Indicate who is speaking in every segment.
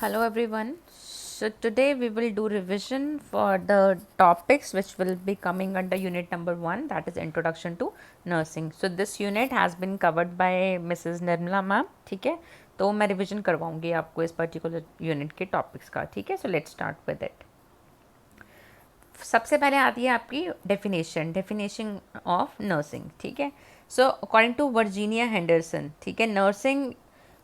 Speaker 1: Hello everyone. So today we will do revision for the topics which will be coming under unit number 1, that is introduction to nursing. So this unit has been covered by Mrs. Nirmala ma'am. ठीक है, तो मैं revision करवाऊंगी आपको इस particular unit के topics का. ठीक है, so let's start with it. सबसे पहले आती है आपकी डेफिनेशन ऑफ नर्सिंग. ठीक है, so according to Virginia Henderson, ठीक है, नर्सिंग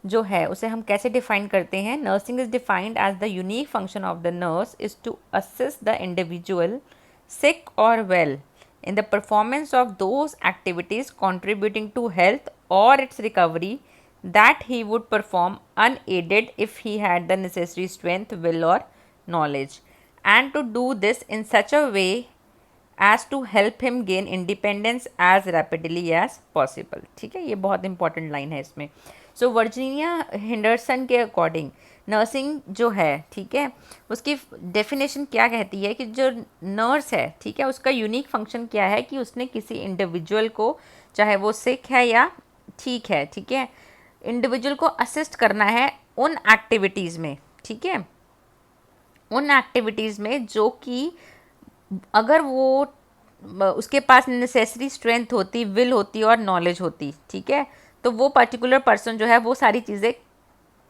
Speaker 1: जो है उसे हम कैसे डिफाइन करते हैं. Nursing is defined as the unique function of the nurse is to assist the individual sick और well in the performance of those activities contributing to health or its recovery that he would perform unaided if he had the necessary strength, will or knowledge, and to do this in such a way as to help him gain independence as rapidly as possible. ठीक है, ये बहुत important line है इसमें. सो Virginia Henderson के according nursing जो है, ठीक है, उसकी डेफिनेशन क्या कहती है कि जो नर्स है, ठीक है, उसका यूनिक फंक्शन क्या है कि उसने किसी इंडिविजुअल को, चाहे वो सिक है या ठीक है, ठीक है, इंडिविजुअल को असिस्ट करना है उन एक्टिविटीज़ में. ठीक है, उन एक्टिविटीज़ में जो कि अगर वो उसके पास नेसेसरी स्ट्रेंथ होती, विल होती और नॉलेज होती, ठीक है, तो वो पर्टिकुलर पर्सन जो है वो सारी चीज़ें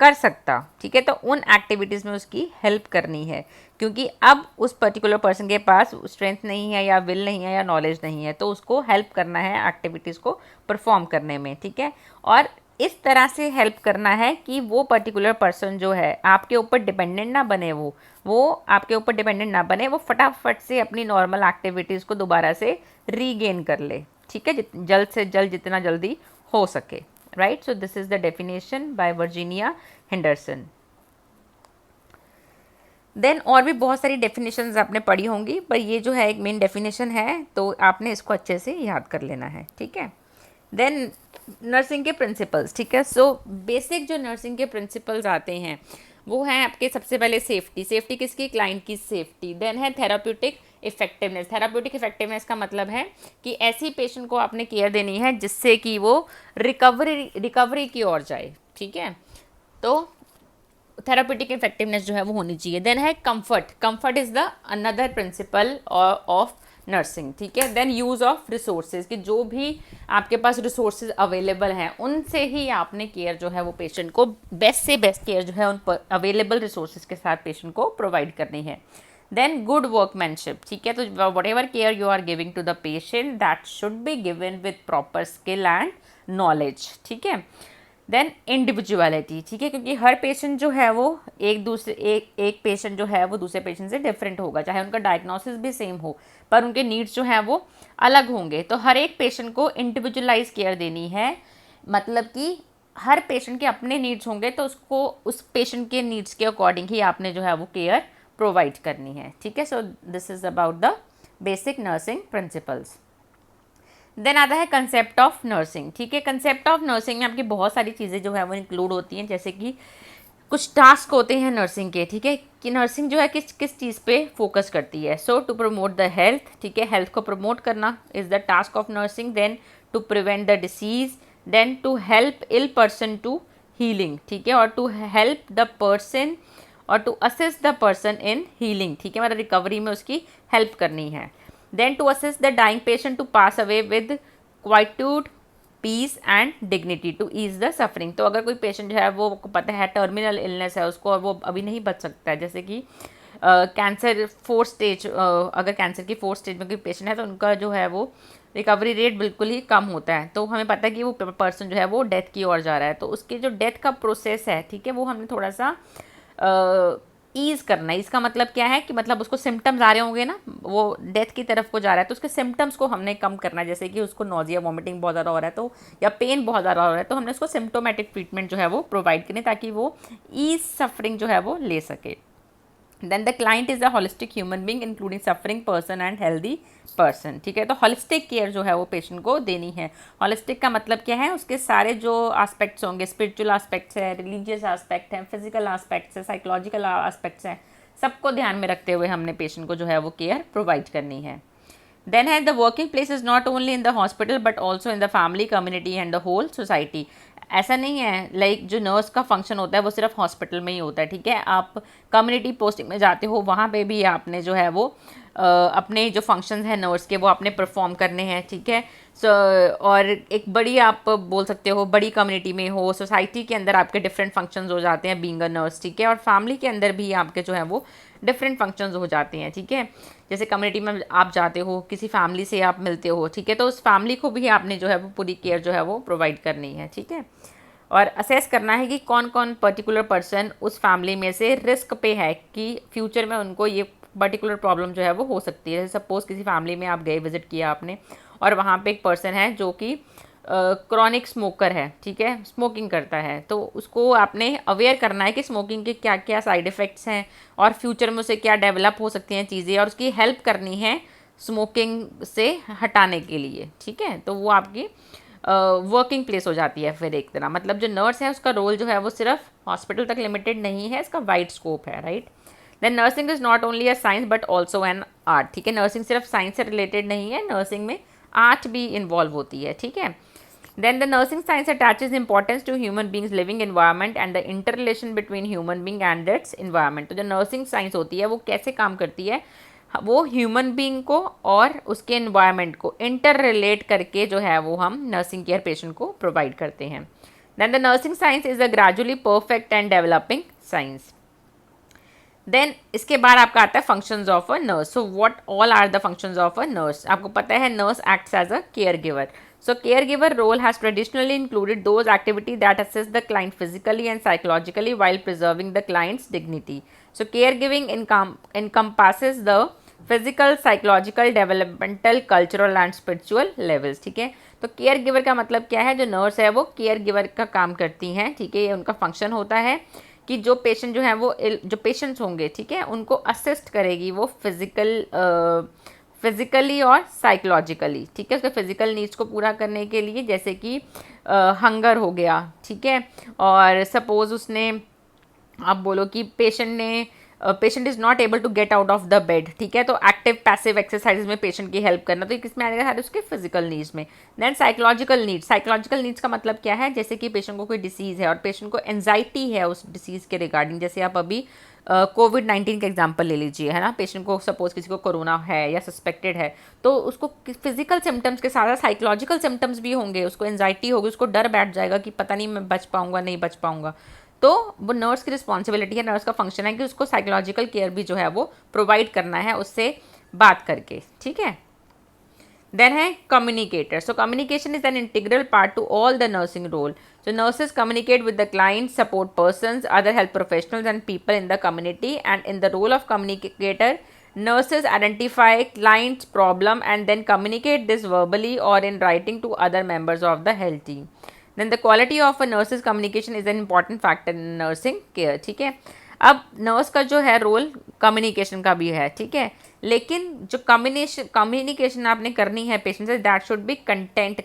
Speaker 1: कर सकता. ठीक है, तो उन एक्टिविटीज़ में उसकी हेल्प करनी है, क्योंकि अब उस पर्टिकुलर पर्सन के पास स्ट्रेंथ नहीं है या विल नहीं है या नॉलेज नहीं है, तो उसको हेल्प करना है एक्टिविटीज़ को परफॉर्म करने में. ठीक है, और इस तरह से हेल्प करना है कि वो पर्टिकुलर पर्सन जो है आपके ऊपर डिपेंडेंट ना बने, वो आपके ऊपर डिपेंडेंट ना बने, वो फटाफट से अपनी नॉर्मल एक्टिविटीज़ को दोबारा से रीगेन कर ले. ठीक है, जल्द से जल्द, जितना जल्दी हो सके. Right, so this is the definition by Virginia Henderson. Then और भी बहुत सारी डेफिनेशंस आपने पढ़ी होंगी, पर ये जो है एक मेन डेफिनेशन है, तो आपने इसको अच्छे से याद कर लेना है. ठीक है, देन नर्सिंग के प्रिंसिपल्स. ठीक है, सो बेसिक जो नर्सिंग के प्रिंसिपल्स आते हैं वो हैं आपके सबसे पहले सेफ्टी किसकी, क्लाइंट की सेफ्टी. देन है थेराप्यूटिक इफेक्टिवनेस. थेराप्यूटिक इफेक्टिवनेस का मतलब है कि ऐसी पेशेंट को आपने केयर देनी है जिससे कि वो रिकवरी की ओर जाए. ठीक है, तो थेराप्यूटिक इफेक्टिवनेस जो है वो होनी चाहिए. देन है comfort is the another principle of nursing. ठीक है, देन यूज़ ऑफ रिसोर्सेज, कि जो भी आपके पास रिसोर्सेज अवेलेबल हैं उनसे ही आपने केयर जो है वो पेशेंट को बेस्ट से बेस्ट केयर जो है उन अवेलेबल रिसोर्सेज के साथ पेशेंट को प्रोवाइड करनी है. Then good workmanship. ठीक है, तो whatever care you are giving to the patient that should be given with proper skill and knowledge. ठीक है, देन इंडिविजुअलिटी. ठीक है, क्योंकि हर पेशेंट जो है वो एक पेशेंट जो है वो दूसरे पेशेंट से डिफरेंट होगा, चाहे उनका डायग्नोसिस भी सेम हो, पर उनके नीड्स जो हैं वो अलग होंगे. तो हर एक पेशेंट को इंडिविजुअलाइज केयर देनी है, मतलब कि हर पेशेंट के अपने नीड्स होंगे, तो उसको उस पेशेंट के नीड्स के अकॉर्डिंग ही आपने जो है वो केयर प्रोवाइड करनी है. ठीक है, so this is about the basic nursing principles. Then आता है कंसेप्ट ऑफ नर्सिंग. ठीक है, कंसेप्ट ऑफ नर्सिंग में आपकी बहुत सारी चीज़ें जो है वो इंक्लूड होती हैं, जैसे कि कुछ टास्क होते हैं नर्सिंग के. ठीक है, कि नर्सिंग जो है किस किस चीज़ पे फोकस करती है. So to promote the health. ठीक है, हेल्थ को प्रमोट करना is the task of nursing. Then to prevent the disease. Then to help ill person to healing. ठीक है, और टू हेल्प द पर्सन और to assist the person in healing. ठीक है, मतलब रिकवरी में उसकी हेल्प करनी है. Then to assist the dying patient to pass away with quietude, peace and dignity to ease the suffering. तो अगर कोई पेशेंट जो है वो पता है टर्मिनल इलनेस है उसको और वो अभी नहीं बच सकता है, जैसे कि कैंसर 4 स्टेज, अगर कैंसर की 4 स्टेज में कोई पेशेंट है तो उनका जो है वो रिकवरी रेट बिल्कुल ही कम होता है. तो हमें पता है कि वो पर्सन जो है वो डेथ की ओर जा रहा है, तो उसके जो डेथ का प्रोसेस है, ठीक है, वो हमने थोड़ा सा ईज़ करना है. इसका मतलब क्या है कि मतलब उसको सिम्टम्स आ रहे होंगे ना, वो डेथ की तरफ को जा रहा है, तो उसके सिम्टम्स को हमने कम करना है. जैसे कि उसको नोजिया, वॉमिटिंग बहुत ज़्यादा हो रहा है, तो या पेन बहुत ज़्यादा हो रहा है, तो हमने उसको सिम्टोमेटिक ट्रीटमेंट जो है वो प्रोवाइड करनी, ताकि वो ईज सफरिंग जो है वो ले सके. Then the client is a holistic human being including suffering person and healthy person. ठीक है, तो होलिस्टिक केयर जो है वो पेशेंट को देनी है. होलिस्टिक का मतलब क्या है, उसके सारे जो एस्पेक्ट्स होंगे, स्पिरिचुअल एस्पेक्ट्स है, रिलीजियस एस्पेक्ट है, फिजिकल एस्पेक्ट्स है, साइकोलॉजिकल एस्पेक्ट्स हैं, सबको ध्यान में रखते हुए हमने पेशेंट को जो है वो केयर प्रोवाइड करनी है. Then है the working place is not only in the hospital but also in the family, community and the whole society. ऐसा नहीं है, लाइक जो नर्स का फंक्शन होता है वो सिर्फ हॉस्पिटल में ही होता है, ठीक है। आप कम्युनिटी पोस्टिंग में जाते हो, वहाँ पे भी आपने जो है वो अपने जो फंक्शंस हैं नर्स के वो आपने परफॉर्म करने हैं, ठीक है। सो और एक बड़ी, आप बोल सकते हो बड़ी कम्युनिटी में हो, सोसाइटी के अंदर आपके डिफरेंट फंक्शंस हो जाते हैं बीइंग अ नर्स, ठीक है। और फैमिली के अंदर भी आपके जो है वो डिफरेंट फंक्शंस हो जाते हैं, ठीक है। जैसे कम्युनिटी में आप जाते हो, किसी फैमिली से आप मिलते हो, ठीक है, तो उस फैमिली को भी आपने जो है वो पूरी केयर जो है वो प्रोवाइड करनी है, ठीक है। और असेस करना है कि कौन कौन पर्टिकुलर पर्सन उस फैमिली में से रिस्क पे है कि फ्यूचर में उनको ये पर्टिकुलर प्रॉब्लम जो है वो हो सकती है। सपोज़ किसी फैमिली में आप गए, विजिट किया आपने, और वहाँ पे एक पर्सन है जो कि क्रॉनिक स्मोकर है, ठीक है, स्मोकिंग करता है, तो उसको आपने अवेयर करना है कि स्मोकिंग के क्या क्या साइड इफ़ेक्ट्स हैं और फ्यूचर में उसे क्या डेवलप हो सकती हैं चीज़ें, और उसकी हेल्प करनी है स्मोकिंग से हटाने के लिए, ठीक है। तो वो आपकी वर्किंग प्लेस हो जाती है फिर एक तरह। मतलब जो नर्स है उसका रोल जो है वो सिर्फ हॉस्पिटल तक लिमिटेड नहीं है, इसका वाइड स्कोप है, right. Then nursing is not only a science but also an art, ठीक है। नर्सिंग सिर्फ साइंस से रिलेटेड नहीं है, नर्सिंग में आर्ट भी इन्वॉल्व होती है, ठीक है। Then the nursing science attaches importance to human beings living environment and the interrelation between human being and its environment। तो जो nursing science होती है वो कैसे काम करती है, वो ह्यूमन बींग को और उसके इन्वायरमेंट को इंटर रिलेट करके जो है वो हम नर्सिंग केयर पेशेंट को प्रोवाइड करते हैं। Then the nursing science is a gradually perfect and developing science. देन इसके बाद आपका आता है functions of a nurse. So what all are the functions of a nurse. आपको पता है nurse acts as a care giver. So caregiver role has traditionally included those activities that assist the client physically and psychologically while preserving the client's dignity. So caregiving encompasses the physical, psychological, developmental, cultural and spiritual levels, ठीक है। तो care giver का मतलब क्या है, जो nurse है वो केयर गिवर का काम करती हैं, ठीक है। ये उनका फंक्शन होता है कि जो पेशेंट जो है वो, जो पेशेंट्स होंगे, ठीक है, उनको असिस्ट करेगी वो फिजिकली और साइकोलॉजिकली, ठीक है। उसके फिजिकल नीड्स को पूरा करने के लिए, जैसे कि हंगर हो गया, ठीक है। और सपोज उसने, आप बोलो कि patient is not able to get out of the bed, ठीक है, तो एक्टिव पैसिव एक्सरसाइज में पेशेंट की हेल्प करना, तो ये किसमें आ जाएगा, हर उसके फिजिकल नीड्स में। देन साइकोलॉजिकल नीड्स का मतलब क्या है, जैसे कि पेशेंट को कोई डिसीज़ है और पेशेंट को एंजाइटी है उस डिसीज़ के रिगार्डिंग। जैसे आप अभी कोविड-19 का एग्जाम्पल ले लीजिए, है ना। पेशेंट को सपोज किसी को कोरोना है या सस्पेक्टेड है, तो उसको फिजिकल सिम्टम्स के साथ साथ साइकोलॉजिकल सिम्टम्स भी होंगे, उसको एंजाइटी होगी, उसको डर बैठ जाएगा कि पता नहीं मैं बच पाऊंगा नहीं बच पाऊंगा। तो वो नर्स की रिस्पॉन्सिबिलिटी है, नर्स का फंक्शन है कि उसको साइकोलॉजिकल केयर भी जो है वो प्रोवाइड करना है उससे बात करके, ठीक है। देन है communicator. So communication is an integral part to all the nursing role. So nurses communicate with the clients, support persons, other health professionals and people in the community, and in the role of communicator, nurses identify client's problem and then communicate this verbally or in writing to other members of the health team. Then the quality of a nurse's communication is an important factor in nursing care, ठीक है। अब nurse का जो है role communication का भी है, ठीक है, लेकिन जो कम्युनिकेशन आपने करनी है पेशेंट से, that should B content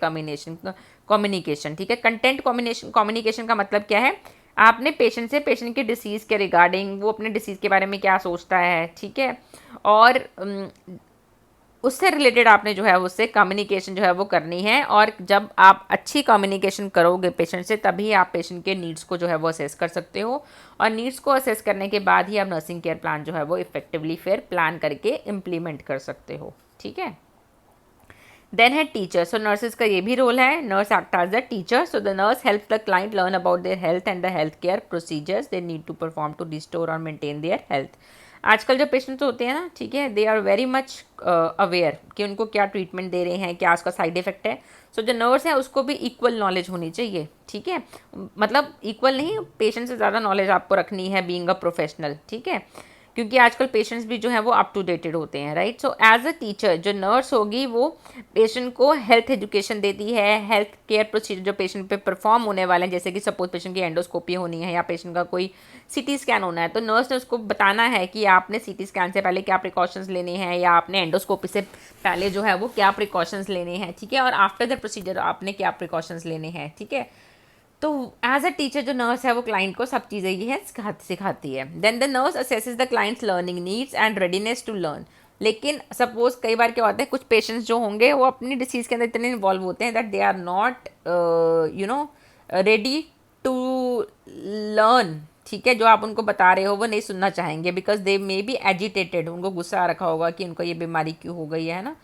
Speaker 1: communication, ठीक है। कंटेंट कम्युनिकेशन का मतलब क्या है, आपने पेशेंट से पेशेंट की डिसीज़ के रिगार्डिंग, वो अपने डिसीज़ के बारे में क्या सोचता है, ठीक है, और उससे रिलेटेड आपने जो है उससे कम्युनिकेशन जो है वो करनी है। और जब आप अच्छी कम्युनिकेशन करोगे पेशेंट से, तभी आप पेशेंट के नीड्स को जो है वो असेस कर सकते हो, और नीड्स को असेस करने के बाद ही आप नर्सिंग केयर प्लान जो है वो इफेक्टिवली फिर प्लान करके इम्प्लीमेंट कर सकते हो, ठीक है। देन है टीचर। सो नर्सेज का ये भी रोल है, nurse act as the teacher. So the nurse help the client learn about their health and the health care procedures they need to perform to restore or maintain their health. आजकल जो patients होते हैं ना, ठीक है, they are very much aware कि उनको क्या ट्रीटमेंट दे रहे हैं, क्या उसका साइड इफेक्ट है। सो जो नर्स है उसको भी इक्वल नॉलेज होनी चाहिए, ठीक है, मतलब इक्वल नहीं, पेशेंट से ज़्यादा नॉलेज आपको रखनी है बीइंग अ प्रोफेशनल, ठीक है, क्योंकि आजकल पेशेंट्स भी जो है वो अप टू डेटेड होते हैं, right. So as a teacher जो नर्स होगी वो पेशेंट को हेल्थ एजुकेशन देती है, हेल्थ केयर प्रोसीजर जो पेशेंट पे परफॉर्म होने वाले हैं, जैसे कि सपोज पेशेंट की एंडोस्कोपी होनी है या पेशेंट का कोई सीटी स्कैन होना है, तो नर्स ने उसको बताना है कि आपने सीटी स्कैन से पहले क्या प्रिकॉशंस लेने हैं, या आपने एंडोस्कोपी से पहले जो है वो क्या प्रिकॉशंस लेने हैं, ठीक है, और आफ्टर द प्रोसीजर आपने क्या प्रिकॉशंस लेने हैं, ठीक है। तो एज अ टीचर जो नर्स है वो क्लाइंट को सब चीज़ें ये है सिखाती है। Then the nurse assesses the client's learning needs and readiness to learn. लेकिन सपोज कई बार क्या होता है, कुछ पेशेंट्स जो होंगे वो अपनी डिसीज़ के अंदर इतने इन्वॉल्व होते हैं that they are not ready to learn, ठीक है, जो आप उनको बता रहे हो वो नहीं सुनना चाहेंगे, because they may be agitated, उनको गुस्सा आ रखा होगा कि उनको ये बीमारी क्यों हो गई है ना।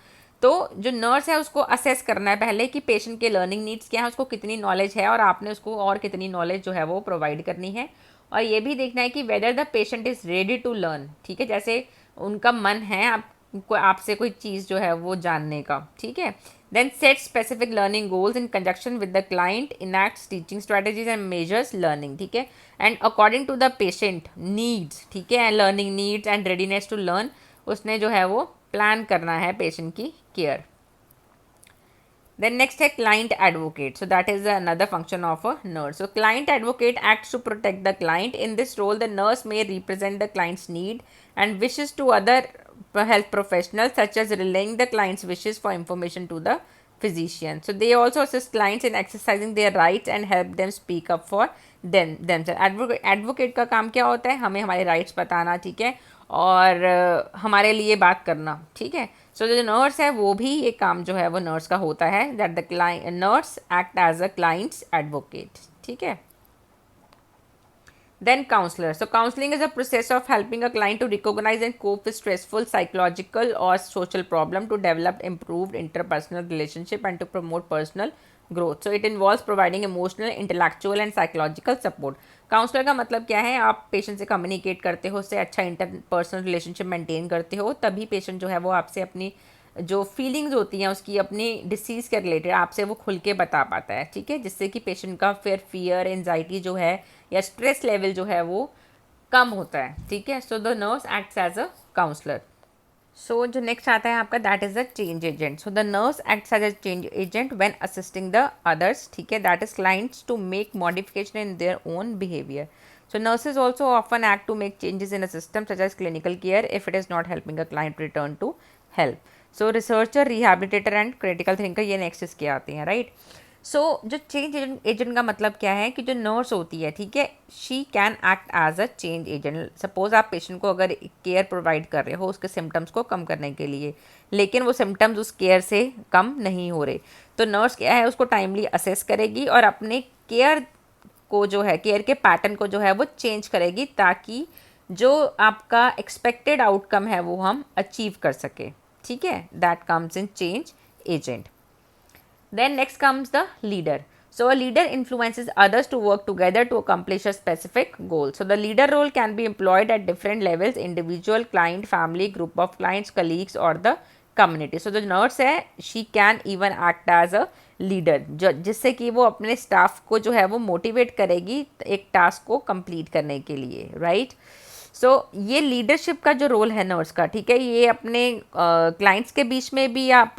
Speaker 1: तो जो नर्स है उसको असेस करना है पहले कि पेशेंट के लर्निंग नीड्स क्या है, उसको कितनी नॉलेज है और आपने उसको और कितनी नॉलेज जो है वो प्रोवाइड करनी है। और ये भी देखना है कि whether the patient is ready to learn, ठीक है, जैसे उनका मन है आपसे कोई चीज़ जो है वो जानने का, ठीक है। Then set specific learning goals in conjunction with the client, enacts teaching strategies and measures learning, ठीक है, and according to the patient needs, ठीक है, learning needs and readiness to learn, उसने जो है वो प्लान करना है पेशेंट की केयर। Then next है client advocate. So that is another function of a nurse. So client advocate acts to protect the client. In this role, the nurse may represent the client's need and wishes to other health professionals, such as relaying the client's wishes for information to the physician. So they also assist clients in exercising their rights and help them speak up for themselves. Advocate का काम क्या होता है? हमें हमारे rights बताना, ठीक है, और हमारे लिए बात करना, ठीक है। सो जो नर्स है वो भी ये काम जो है वो नर्स का होता है, that the client nurse act as a client's advocate, ठीक है। Then counselor. So counseling is a process of helping a client to recognize and cope with stressful psychological or social problem, to develop improved interpersonal relationship and to promote personal growth. So it involves providing emotional, intellectual and psychological support. Counsellor का मतलब क्या है? आप patient से communicate करते हो, उससे अच्छा इंटरपर्सनल रिलेशनशिप मेंटेन करते हो, तभी पेशेंट जो है वो आपसे अपनी जो फीलिंग्स होती हैं उसकी अपनी डिसीज़ के रिलेटेड आपसे वो खुल के बता पाता है, ठीक है, जिससे कि पेशेंट का फिर फियर एंजाइटी जो है या स्ट्रेस लेवल जो है वो कम होता है, ठीक है। So the nurse acts as a counsellor. So जो नेक्स्ट आता है आपका, that is the change agent. So the nurse acts as a change agent when assisting the others, ठीक है, that is clients to make modification in their own behaviour. So nurses also often act to make changes in a system such as clinical care if it is not helping a client return to health. So researcher, rehabilitator and critical thinker ये next इसके आते हैं, right? सो जो change agent का मतलब क्या है कि जो नर्स होती है, ठीक है, she can act as a change agent. Suppose आप पेशेंट को अगर केयर प्रोवाइड कर रहे हो उसके सिम्टम्स को कम करने के लिए, लेकिन वो सिम्टम्स उस केयर से कम नहीं हो रहे, तो नर्स क्या है उसको टाइमली असेस करेगी और अपने केयर को जो है, केयर के पैटर्न को जो है वो चेंज करेगी, ताकि जो आपका एक्सपेक्टेड आउटकम है वो हम अचीव कर सके, ठीक है. That comes in change agent. Then next comes the leader. So a leader influences others to work together to accomplish a specific goal. So the leader role can be employed at different levels: individual, client, family, group of clients, colleagues or the community. So the nurse है, she can even act as a leader, जिससे कि वो अपने staff को जो है वो motivate करेगी एक टास्क को कंप्लीट करने के लिए, राइट. सो ये लीडरशिप का जो रोल है नर्स का, ठीक है, ये अपने क्लाइंट्स के बीच में भी आप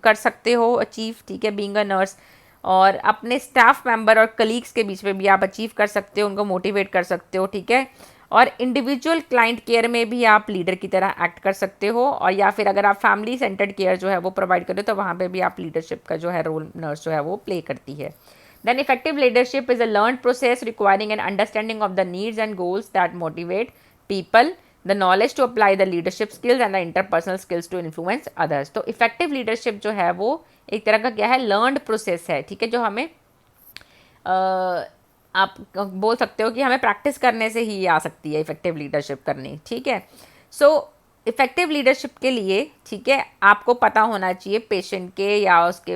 Speaker 1: कर सकते हो अचीव, ठीक है, बीइंग अ नर्स, और अपने स्टाफ मेंबर और कलीग्स के बीच में भी आप अचीव कर सकते हो, उनको मोटिवेट कर सकते हो, ठीक है. और इंडिविजुअल क्लाइंट केयर में भी आप लीडर की तरह एक्ट कर सकते हो, और या फिर अगर आप फैमिली सेंटर्ड केयर जो है वो प्रोवाइड करो तो वहाँ पे भी आप लीडरशिप का जो है रोल नर्स जो है वो प्ले करती है. Then effective leadership is a learned process requiring an understanding of the needs and goals that motivate people, the knowledge to apply the leadership skills and the interpersonal skills to influence others. तो effective leadership जो है वो एक तरह का क्या है, learned process है, ठीक है, जो हमें आप बोल सकते हो कि हमें प्रैक्टिस करने से ही आ सकती है इफेक्टिव लीडरशिप करनी, ठीक है. सो इफेक्टिव लीडरशिप के लिए, ठीक है, आपको पता होना चाहिए पेशेंट के या उसके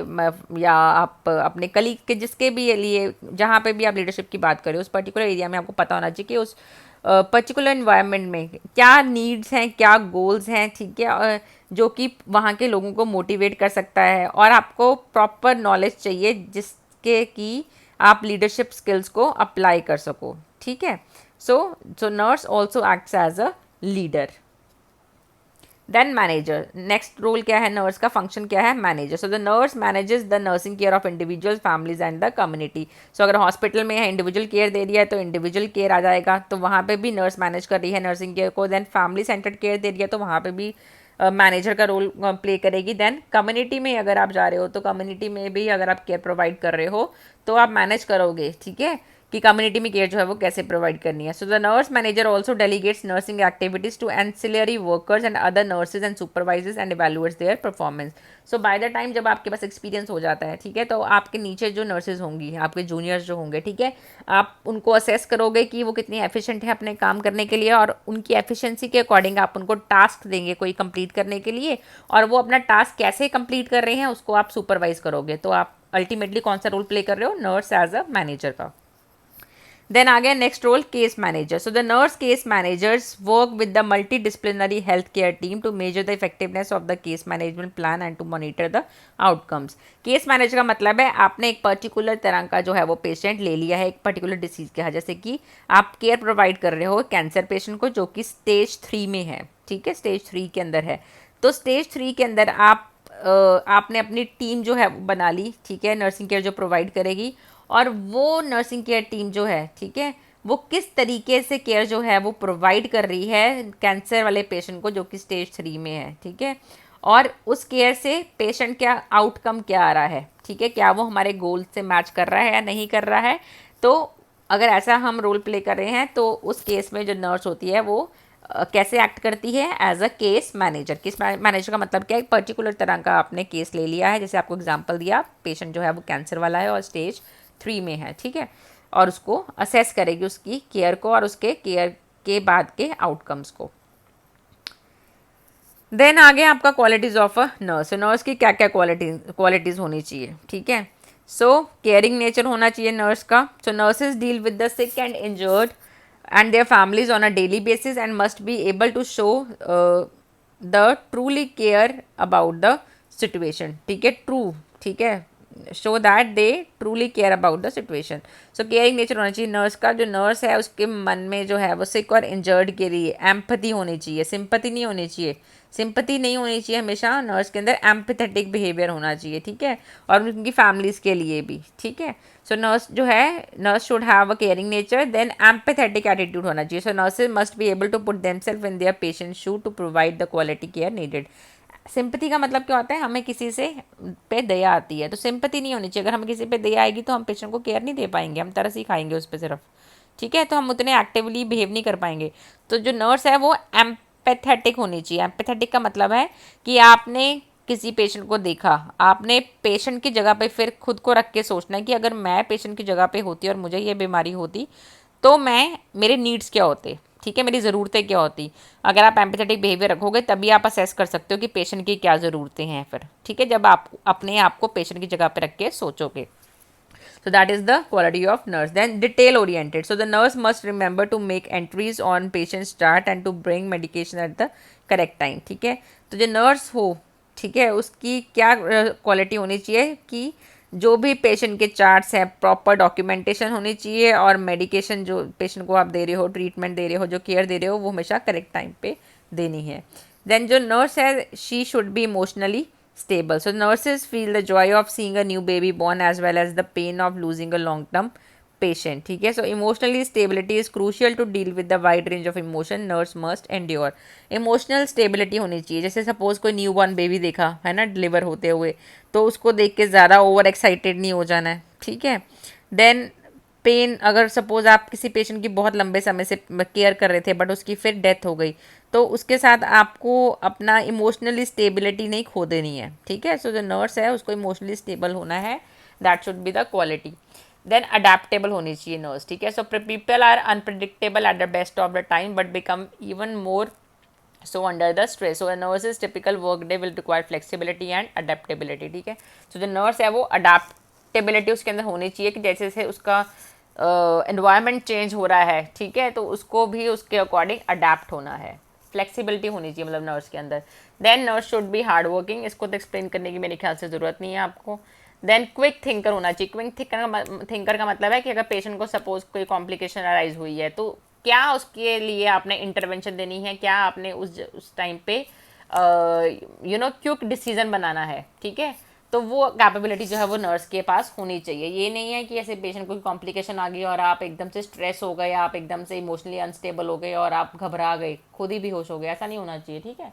Speaker 1: या आप अपने कलीग के, जिसके भी लिए जहाँ पे भी आप लीडरशिप की बात करें उस पर्टिकुलर एरिया में आपको पता होना चाहिए कि उस पर्टिकुलर इन्वायरमेंट में क्या नीड्स हैं, क्या गोल्स हैं, ठीक है, जो कि वहाँ के लोगों को मोटिवेट कर सकता है, और आपको प्रॉपर नॉलेज चाहिए जिसके कि आप लीडरशिप स्किल्स को अप्लाई कर सको, ठीक है. So nurse also acts as a leader. Then manager. Next role क्या है नर्स का, फंक्शन क्या है, manager. So the nurse manages the nursing care of individual, families and the community. सो अगर हॉस्पिटल में है, इंडिविजुअल केयर दे रही है तो इंडिविजुअल केयर आ जाएगा, तो वहाँ पे भी नर्स मैनेज कर रही है नर्सिंग केयर को. देन फैमिली सेंटर्ड केयर दे रही है तो वहाँ पे भी मैनेजर का रोल प्ले करेगी. देन कम्युनिटी में अगर आप जा रहे हो तो कम्युनिटी में भी अगर आप केयर प्रोवाइड कर रहे हो तो आप मैनेज करोगे, ठीक है, कि कम्युनिटी में केयर जो है वो कैसे प्रोवाइड करनी है. So the nurse manager also delegates nursing activities to ancillary workers and other nurses and supervisors and evaluates their performance. So by the time जब आपके पास एक्सपीरियंस हो जाता है, ठीक है, तो आपके नीचे जो नर्सेज होंगी, आपके जूनियर्स जो होंगे, ठीक है, आप उनको असेस करोगे कि वो कितनी एफिशिएंट है अपने काम करने के लिए, और उनकी एफिशिएंसी के अकॉर्डिंग आप उनको टास्क देंगे कोई कंप्लीट करने के लिए, और वो अपना टास्क कैसे कंप्लीट कर रहे हैं उसको आप सुपरवाइज करोगे. तो आप अल्टीमेटली कौन सा रोल प्ले कर रहे हो? नर्स एज अ मैनेजर का. Then आ गया next role, case manager. So the nurse case managers work with the multi health care team to measure the effectiveness of the case management plan and to monitor the outcomes. Case manager का मतलब है आपने एक particular तरह का जो है वो पेशेंट ले लिया है एक पर्टिकुलर डिसीज का, जैसे कि आप केयर प्रोवाइड कर रहे हो कैंसर पेशेंट को जो कि स्टेज 3 में है, ठीक है, स्टेज 3 के अंदर है. तो स्टेज 3 के अंदर आपने अपनी टीम जो है बना ली, ठीक है, नर्सिंग केयर जो प्रोवाइड करेगी, और वो नर्सिंग केयर टीम जो है, ठीक है, वो किस तरीके से केयर जो है वो प्रोवाइड कर रही है कैंसर वाले पेशेंट को जो कि स्टेज 3 में है, ठीक है, और उस केयर से पेशेंट क्या आउटकम क्या आ रहा है, ठीक है, क्या वो हमारे गोल से मैच कर रहा है या नहीं कर रहा है. तो अगर ऐसा हम रोल प्ले कर रहे हैं तो उस केस में जो नर्स होती है वो कैसे एक्ट करती है? As a case manager. Case manager का मतलब क्या है? एक पर्टिकुलर तरह का आपने केस ले लिया है, जैसे आपको एग्जांपल दिया, पेशेंट जो है वो कैंसर वाला है और स्टेज 3 में है, ठीक है, और उसको असेस करेगी उसकी केयर को और उसके केयर के बाद के आउटकम्स को. देन आगे आपका qualities of a nurse. Nurse की क्या क्या क्वालिटीज होनी चाहिए, ठीक है. सो केयरिंग नेचर होना चाहिए नर्स का. So nurses deal with the sick and injured and their families on a daily basis and must be able to show the truly care about the situation, ठीक है, true, ठीक है, show that they truly care about the situation. So caring nature होना चाहिए nurse का. जो nurse है उसके मन में जो है वो सिक और इंजर्ड के लिए एम्पैथी होनी चाहिए, सिंपैथी नहीं होनी चाहिए. सिंपैथी नहीं होनी चाहिए हमेशा नर्स के अंदर, एम्पैथेटिक बिहेवियर होना चाहिए, ठीक है, और उनकी फैमिलीज के लिए भी, ठीक है. सो नर्स जो है, nurse should have a caring nature. Then empathetic attitude होना चाहिए. So nurses must be able to put themselves in their patient shoe to provide the quality care needed. Sympathy का मतलब क्या होता है? हमें किसी से पे दया आती है, तो सिंपैथी नहीं होनी चाहिए. अगर हमें किसी पे दया आएगी तो हम पेशेंट को केयर नहीं दे पाएंगे, हम तरस ही खाएंगे उस पर सिर्फ, ठीक है, तो हम उतने एक्टिवली बिहेव नहीं कर पाएंगे. तो जो नर्स है वो एम्पैथेटिक होनी चाहिए. एम्पैथेटिक का मतलब है कि आपने किसी पेशेंट को देखा, आपने पेशेंट की जगह पे फिर खुद को रख के सोचना है कि अगर मैं पेशेंट की जगह पे होती और मुझे ये बीमारी होती तो मैं, मेरे नीड्स क्या होते, ठीक है, मेरी ज़रूरतें क्या होती. अगर आप एम्पैथेटिक बिहेवियर रखोगे तभी आप असेस कर सकते हो कि पेशेंट की क्या ज़रूरतें हैं फिर, ठीक है, जब आप अपने आप को पेशेंट की जगह पे रख के सोचोगे. So that is the quality of nurse. Then detail oriented. So the nurse must remember to make entries on patient's chart and to bring medication at the correct time. ठीक है, तो जो नर्स हो, ठीक है, उसकी क्या क्वालिटी होनी चाहिए कि जो भी पेशेंट के चार्ट्स हैं प्रॉपर डॉक्यूमेंटेशन होनी चाहिए, और मेडिकेशन जो पेशेंट को आप दे रहे हो, ट्रीटमेंट दे रहे हो, जो केयर दे रहे हो, वो हमेशा करेक्ट टाइम पे देनी है. देन जो नर्स है, she should be emotionally stable. So nurses feel the joy of seeing a new baby born as well as the pain of losing a long term patient. ठीक है, so emotionally stability is crucial to deal with the wide range of emotion nurse must endure. Emotional stability होनी चाहिए. जैसे suppose कोई new born baby देखा है ना deliver होते हुए, तो उसको देख के ज़्यादा ओवर एक्साइटेड नहीं हो जाना है, ठीक है. देन पेन, अगर सपोज आप किसी पेशेंट की बहुत लंबे समय से केयर कर रहे थे बट उसकी फिर डेथ हो गई, तो उसके साथ आपको अपना इमोशनली स्टेबिलिटी नहीं खो देनी है, ठीक है. सो जो नर्स है उसको इमोशनली स्टेबल होना है, that should be the quality. Then adaptable होनी चाहिए नर्स, ठीक है. So people are unpredictable at the best of the time but become even more so under the stress. So a nurse's typical work day will require flexibility and adaptability, ठीक है. so जो nurse है वो adaptability उसके अंदर होनी चाहिए कि जैसे जैसे उसका एनवायरनमेंट चेंज हो रहा है, ठीक है, तो उसको भी उसके अकॉर्डिंग अडेप्ट होना है. फ्लेक्सिबिलिटी होनी चाहिए मतलब नर्स के अंदर. Then nurse should be hard working. इसको तो एक्सप्लेन करने की मेरे ख्याल से ज़रूरत नहीं है आपको. देन क्विक थिंकर होना चाहिए. क्विक थिंकर का मतलब है कि अगर पेशेंट को सपोज कोई कॉम्प्लिकेशन अराइज हुई है तो क्या उसके लिए आपने इंटरवेंशन देनी है, क्या आपने उस टाइम पे क्विक डिसीजन बनाना है, ठीक है. तो वो कैपेबिलिटी जो है वो नर्स के पास होनी चाहिए. ये नहीं है कि ऐसे पेशेंट को कॉम्प्लिकेशन आ गई और आप एकदम से स्ट्रेस हो गए, आप एकदम से इमोशनली अनस्टेबल हो गए और आप घबरा गए, खुद ही बेहोश हो गए, ऐसा नहीं होना चाहिए, ठीक है.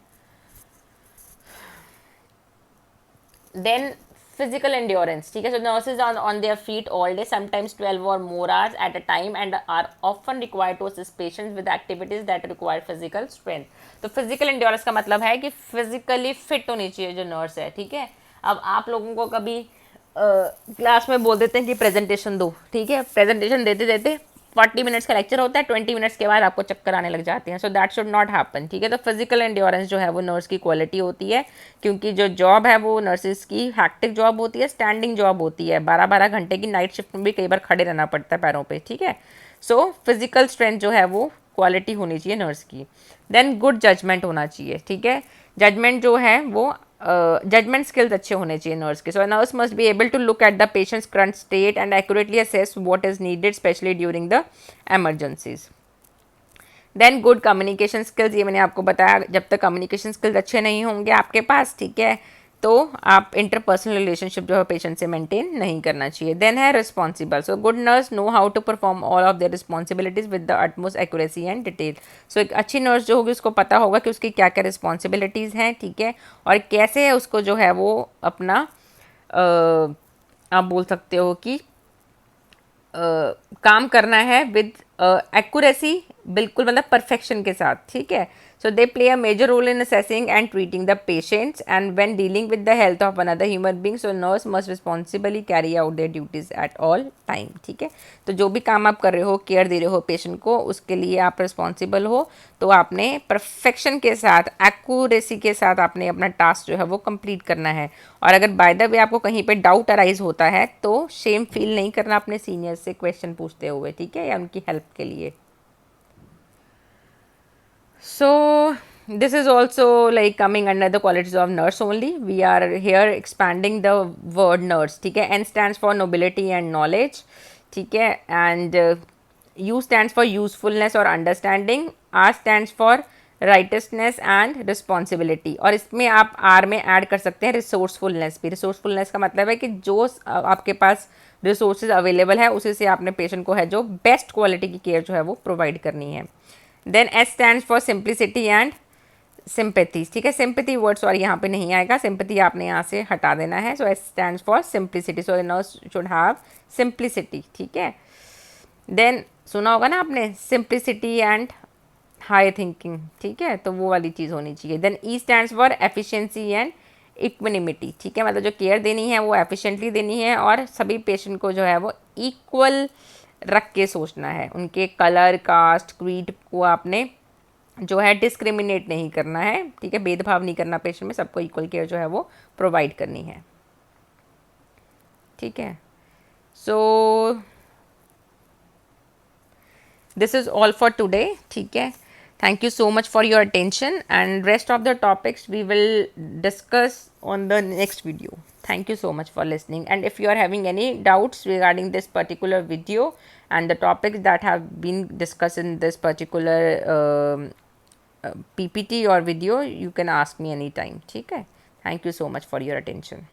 Speaker 1: देन physical endurance, ठीक है. So nurses are on their feet all day, sometimes 12 or more hours at a time, and are often required to assist patients with activities that require physical strength. तो physical endurance का मतलब है कि physically fit होनी चाहिए जो nurse है, ठीक है. अब आप लोगों को कभी क्लास में बोल देते हैं कि प्रेजेंटेशन दो, ठीक है. प्रेजेंटेशन देते देते 40 मिनट्स का लेक्चर होता है, 20 मिनट्स के बाद आपको चक्कर आने लग जाते हैं. So that should not happen, ठीक है. तो फिजिकल एंड्योरेंस जो है वो नर्स की क्वालिटी होती है, क्योंकि जो जॉब है वो नर्सिस की हैक्टिक जॉब होती है, स्टैंडिंग जॉब होती है. 12-12 घंटे की नाइट शिफ्ट में भी कई बार खड़े रहना पड़ता है पैरों पर, ठीक है. सो फिजिकल स्ट्रेंथ जो है वो क्वालिटी होनी चाहिए नर्स की. देन गुड जजमेंट होना चाहिए, ठीक है. जजमेंट जो है वो जजमेंट स्किल्स अच्छे होने चाहिए नर्स के. So nurse must be able to look at the patient's current state and accurately assess what is needed specially during the emergencies. Then good communication skills, ये मैंने आपको बताया, जब तक कम्युनिकेशन स्किल्स अच्छे नहीं होंगे आपके पास, ठीक है, तो आप इंटरपर्सनल रिलेशनशिप जो है पेशेंट से मेंटेन नहीं करना चाहिए. देन है responsible. So good nurse know how to perform all of their responsibilities with the utmost accuracy and detail. So एक अच्छी नर्स जो होगी उसको पता होगा कि उसकी क्या क्या रिस्पॉन्सिबिलिटीज़ हैं, ठीक है, और कैसे उसको जो है वो अपना आप बोल सकते हो कि काम करना है विद एक्यूरेसी, बिल्कुल मतलब परफेक्शन के साथ, ठीक है. So they play a major role in assessing and treating the patients and when dealing with the health of another human being. So nurse must responsibly carry out their duties at all time, ठीक है. तो जो भी काम आप कर रहे हो, केयर दे रहे हो पेशेंट को, उसके लिए आप रिस्पॉन्सिबल हो, तो आपने परफेक्शन के साथ, एक्यूरेसी के साथ आपने अपना टास्क जो है वो कंप्लीट करना है. और अगर बाय द वे आपको कहीं पे डाउट अराइज होता है तो शेम फील नहीं करना अपने सीनियर से क्वेश्चन पूछते हुए, ठीक है, या उनकी हेल्प के लिए. So this is also like coming under the qualities of nurse only. We are here expanding the word nurse, ठीक है. N stands for nobility and knowledge, ठीक है, and U stands for usefulness or understanding. R stands for righteousness and responsibility. और इसमें आप R में add कर सकते हैं resourcefulness भी. resourcefulness का मतलब है कि जो आपके पास रिसोर्सेज अवेलेबल है उसी से आपने पेशेंट को है जो बेस्ट क्वालिटी की केयर जो है वो प्रोवाइड करनी है. Then S stands for simplicity and sympathy, ठीक है. सिंपैथी वर्ड सॉरी यहाँ पे नहीं आएगा, सिंपैथी आपने यहाँ से हटा देना है. So S stands for simplicity. So nurse should have simplicity, ठीक है. देन सुना होगा ना आपने सिंप्लिसिटी एंड हाई थिंकिंग, ठीक है, तो वो वाली चीज़ होनी चाहिए. Then E stands for efficiency and equanimity, ठीक है, मतलब जो केयर देनी है वो एफिशिएंटली देनी है और सभी पेशेंट को जो है वो इक्वल रख के सोचना है. उनके कलर, कास्ट, क्रीड को आपने जो है डिस्क्रिमिनेट नहीं करना है, ठीक है, भेदभाव नहीं करना पेशेंट में, सबको इक्वल केयर जो है वो प्रोवाइड करनी है, ठीक है. So this is all for today, ठीक है. Thank you so much for your attention, and rest of the topics we will discuss on the next video. Thank you so much for listening, and if you are having any doubts regarding this particular video and the topics that have been discussed in this particular PPT or video, you can ask me anytime, ठीक है. Thank you so much for your attention.